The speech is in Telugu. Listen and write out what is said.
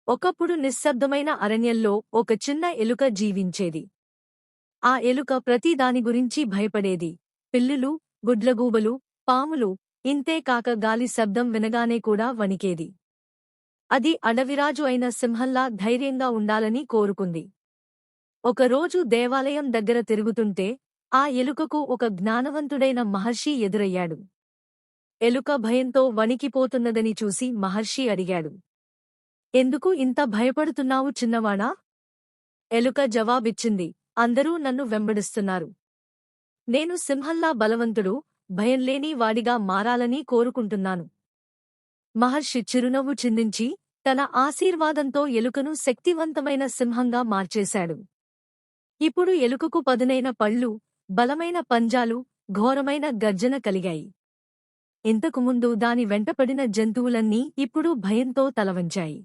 ఒకప్పుడు నిశ్శబ్దమైన అరణ్యంలో ఒక చిన్న ఎలుక జీవించేది. ఆ ఎలుక ప్రతి దాని గురించి భయపడేది. పిల్లులు, గుడ్లగూబలు, పాములు, ఇంతే కాక గాలి శబ్దం వినగానే కూడా వణికేది. అది అడవిరాజు అయిన సింహంలా ధైర్యంగా ఉండాలని కోరుకుంది. ఒకరోజు దేవాలయం దగ్గర తిరుగుతుంటే ఆ ఎలుకకు ఒక జ్ఞానవంతుడైన మహర్షి ఎదురయ్యాడు. ఎలుక భయంతో వణికిపోతున్నదని చూసి మహర్షి అడిగాడు, ఎందుకు ఇంత భయపడుతున్నావు చిన్నవాడా? ఎలుక జవాబిచ్చింది, అందరూ నన్ను వెంబడిస్తున్నారు. నేను సింహంలా బలవంతుడు, భయంలేని వాడిగా మారాలని కోరుకుంటున్నాను. మహర్షి చిరునవ్వు చిందించి తన ఆశీర్వాదంతో ఎలుకను శక్తివంతమైన సింహంగా మార్చేశాడు. ఇప్పుడు ఎలుకకు పదునైన పళ్ళు, బలమైన పంజాలు, ఘోరమైన గర్జన కలిగాయి. ఇంతకుముందు దాని వెంటపడిన జంతువులన్నీ ఇప్పుడు భయంతో తలవంచాయి.